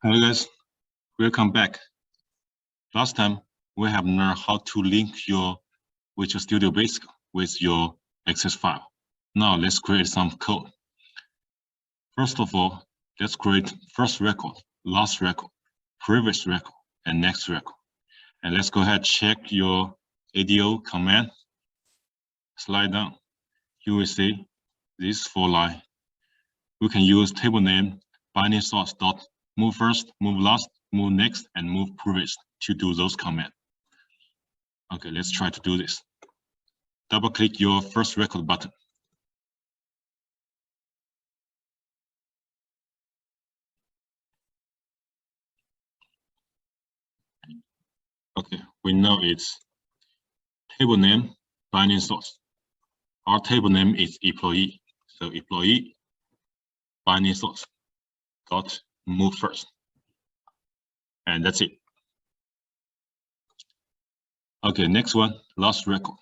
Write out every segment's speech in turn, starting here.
Hello guys, welcome back. Last time we have learned how to link your Visual Studio Basic with your Access file. Now let's create some code. First of all, let's create first record, last record, previous record, and next record. And let's go ahead, check your ADO command. Slide down. You will see this for line. We can use table name binding source dot move first, move last, move next, and move previous to do those commands. Okay, let's try to do this. Double click your first record button. Okay, we know it's table name binding source. Our table name is employee. So employee binding source dot move first. And that's it. Okay, next one, last record.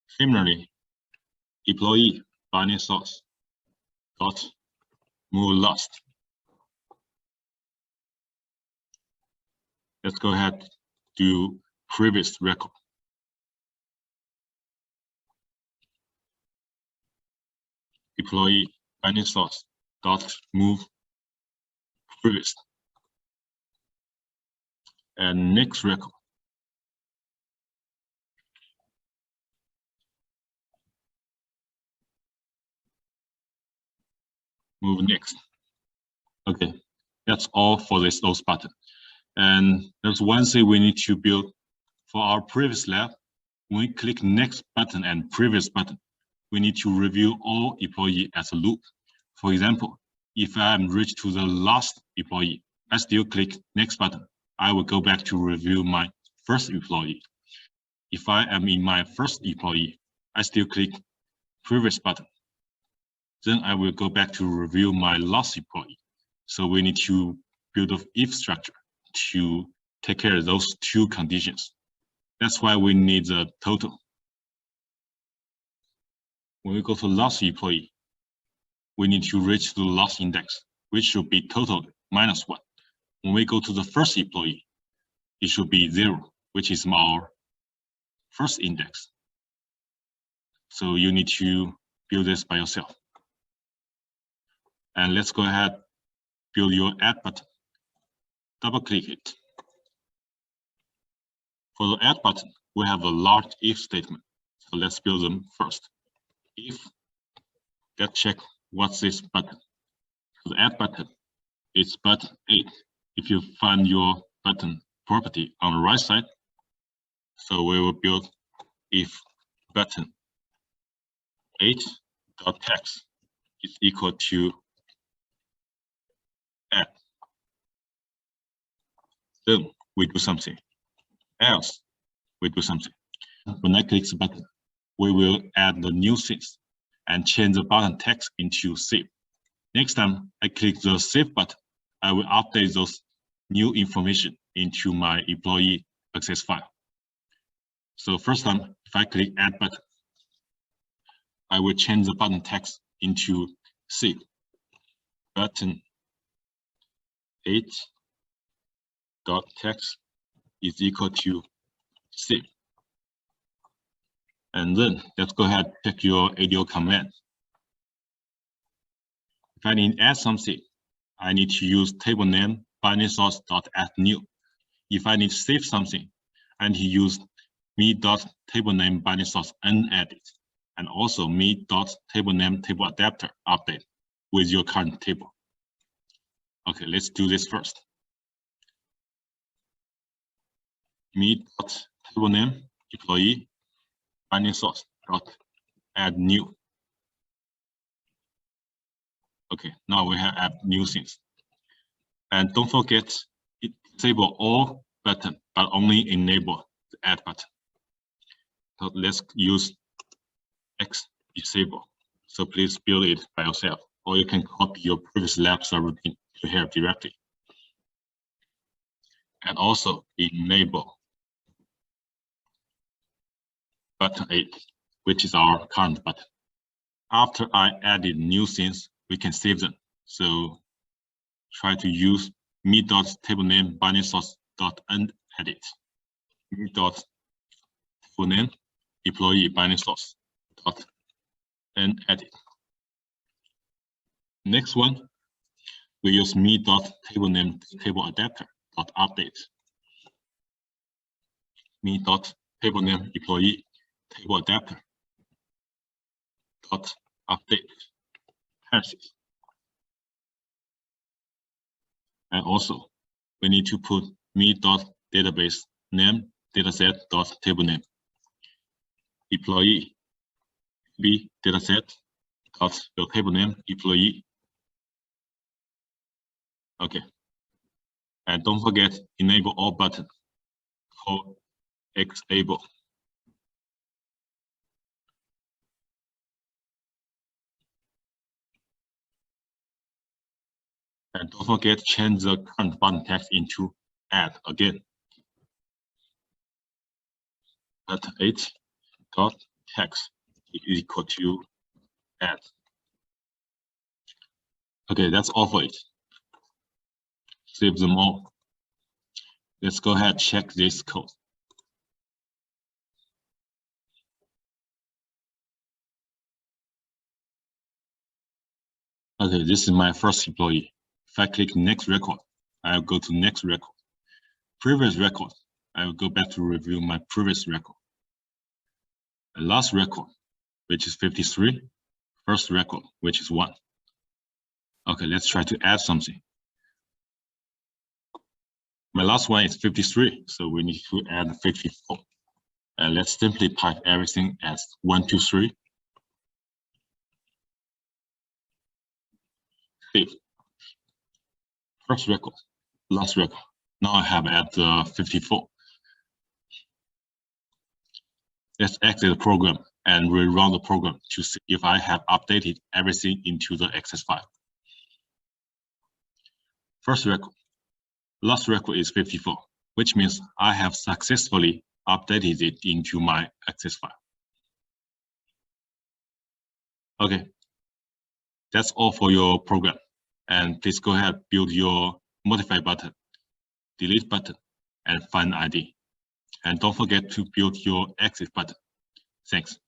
Similarly, employee binding source dot move last. Let's go ahead to previous record. Employee binding source dot move previous. And next record. Move next. Okay, that's all for this those button. And there's one thing we need to build for our previous lab. When we click next button and previous button, we need to review all employee as a loop. For example, if I am reached to the last employee, I still click next button. I will go back to review my first employee. If I am in my first employee, I still click previous button. Then I will go back to review my last employee. So we need to build an if structure to take care of those two conditions. That's why we need the total. When we go to last employee, we need to reach the last index, which should be total -1. When we go to the first employee, it should be 0, which is our first index. So you need to build this by yourself. And let's go ahead, build your add button. Double click it. For the add button, we have a large if statement. So let's build them first. If, let's check what's this button. For the add button, it's button 8. If you find your button property on the right side, so we will build if button 8.text is equal to add. Then we do something. Else we do something. When I click the button, we will add the new things and change the button text into save. Next time I click the save button, I will update those new information into my employee access file. So first time, if I click add button, I will change the button text into save. Button 8.text is equal to save. And then let's go ahead and check your ADO command. If I need to add something, I need to use table name binding source dot add new. If I need to save something, I need to use me dot table name binding source unedit, and also me dot table name table adapter update with your current table. Okay, let's do this first. Me dot table name employee binding source dot add new. Okay, now we have add new things. And don't forget, disable all button, but only enable the add button. So let's use X disable. So please build it by yourself, or you can copy your previous lab server to here directly. And also enable button 8, which is our current button. After I added new things, we can save them. So try to use me.tablename binding source .unedit, me.tablename employee binding source .unedit. Next one, we use me.tablename table adapter .update, me.tablename employee table adapter .update parentheses. And also, we need to put me.database name dataset.tablename employee b dataset your table name employee. Okay, and don't forget enable all button called xable. And don't forget change the current button text into add again. At 8.text is equal to add. Okay, that's all for it. Save them all. Let's go ahead and check this code. Okay, this is my first employee. If I click next record, I'll go to next record. Previous record, I will go back to review my previous record. The last record, which is 53. First record, which is 1. Okay, let's try to add something. My last one is 53, so we need to add 54. And let's simply type everything as 1, 2, 3. Save. First record, last record. Now I have add 54. Let's exit the program and rerun the program to see if I have updated everything into the Access file. First record, last record is 54, which means I have successfully updated it into my Access file. Okay, that's all for your program. And please go ahead, build your modify button, delete button, and find ID. And don't forget to build your exit button. Thanks.